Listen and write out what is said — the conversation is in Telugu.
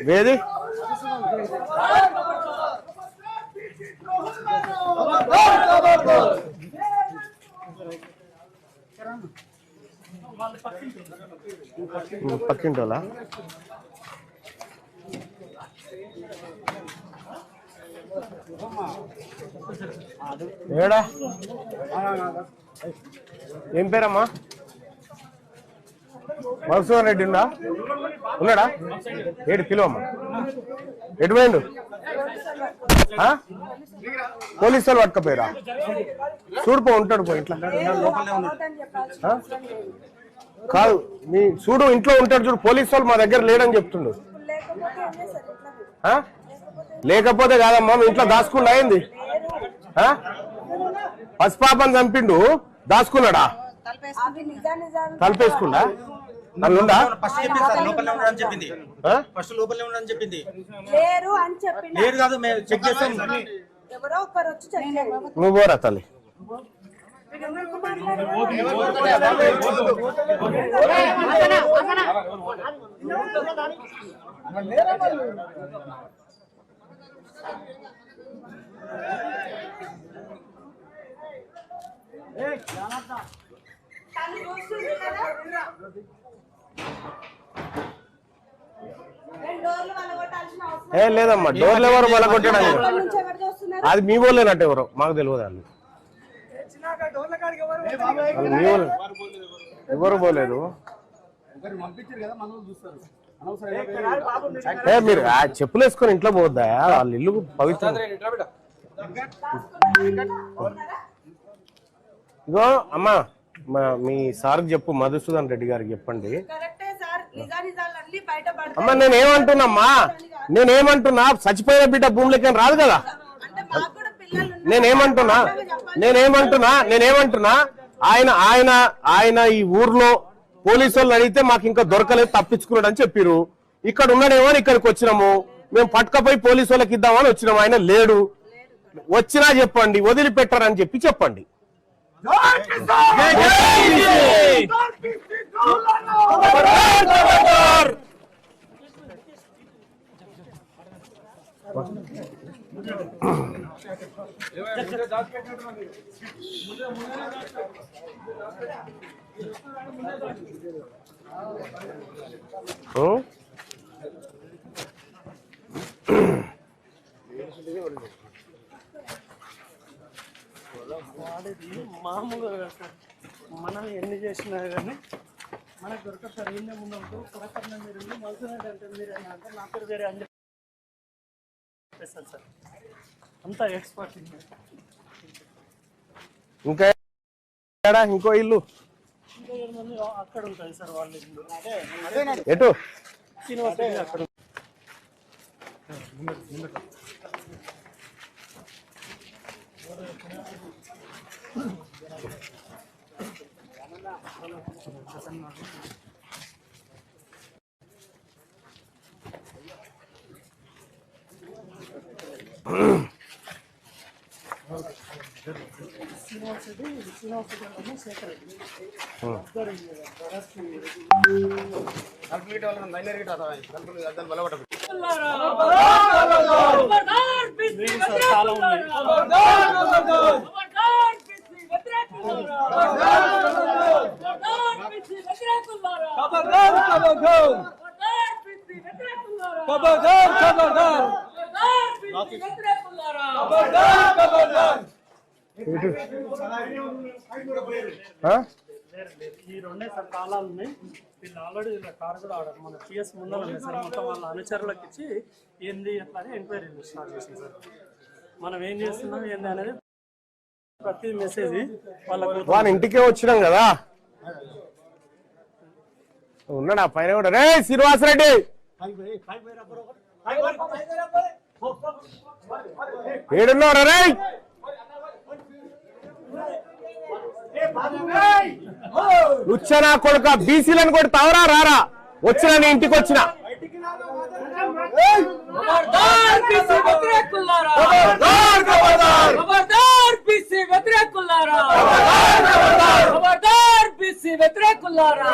వేది పక్కింటోలా ఏడా ఏం పేరమ్మా? మధుసూదన్ రెడ్డి ఉన్నాడా? ఏడు కిలో అమ్మా. ఎటు పోయిండు? పోలీసు వాళ్ళు పట్టుకపోయారా? చూడుపో ఉంటాడు పో ఇంట్లో. కాదు మీ చూడు ఇంట్లో ఉంటాడు చూడు. పోలీసు వాళ్ళు మా దగ్గర లేడని చెప్తుండు. లేకపోతే కాదమ్మా మీ ఇంట్లో దాచుకుండా అయింది. పసిపాపని చంపిండు దాచుకున్నాడా? తలపేసుకుండా అందుందా? నువ్వు పోరా తల్లి. ఏ లేదమ్మా డోర్లు ఎవరు బలగొట్టడానికి అది మీ వాళ్ళేనట్టు ఎవరో మాకు తెలియదు. వాళ్ళు ఎవరు పోలేదు. మీరు చెప్పులు వేసుకొని ఇంట్లో పోద్దా? వాళ్ళ ఇల్లు పవిత్రం. ఇగో అమ్మా మీ సార్కి చెప్పు, మధుసూదన్ రెడ్డి గారికి చెప్పండి. అమ్మా నేనేమంటున్నా చచ్చిపోయిన బిడ్డ భూమిలోకి రాదు కదా. నేనేమంటున్నా ఆయన ఆయన ఆయన ఈ ఊర్లో పోలీసు వాళ్ళు అడిగితే మాకు ఇంకా దొరకలేదు తప్పించుకున్నాడు అని చెప్పారు. ఇక్కడ ఉన్నాడేమో ఇక్కడికి వచ్చినాము. మేము పట్టుకపోయి పోలీసు వాళ్ళకి ఇద్దామని వచ్చినాము. ఆయన లేడు. వచ్చినా చెప్పండి, వదిలిపెట్టారని చెప్పండి. మామూలుగా మనం ఎన్ని చేసినా కానీ మనకు దొరకదు సార్. ఏం ముందు పురకరణ మీరు మధుసూదన్ అంటే మీరు అంటే నా పేరు వేరే అని చెప్పేస్తాను సార్. అంతా ఎక్స్పర్ట్. ఇంకా ఇంకో ఇల్లు ఇంకా 7 మంది అక్కడ ఉంటుంది సార్. వాళ్ళ ఇల్లు ఎటు శ్రీనివాస అక్కడ. ఈ రెండే సార్ కాలాలు ఉన్నాయి. వీళ్ళు ఆల్రెడీ కారు కూడా ఆడారు. మన పిఎస్ ముందర ఉన్నాయి సార్. మొత్తం వాళ్ళ అనుచరులకు ఇచ్చి ఏంది ఎట్లా అని ఎంక్వైరీ స్టార్ట్ చేసింది సార్. మనం ఏం చేస్తున్నాం ఏంది అనేది ప్రతి మెసేజ్ వాళ్ళ ఇంటికే వచ్చినాం కదా. ఉన్నాడు ఆ పైన కూడా. రే శ్రీనివాసరెడ్డి ఏడున్నారా? రే ఉచ్చనా కొడుక బీసీలను కొడుతావరా రారా? వచ్చిన నీ ఇంటికి వచ్చిన खबरदार पीसी व्यतिरेकुलारा खबरदार पीसी व्यतिरेकुलारा खबरदार पीसी व्यतिरेकुलारा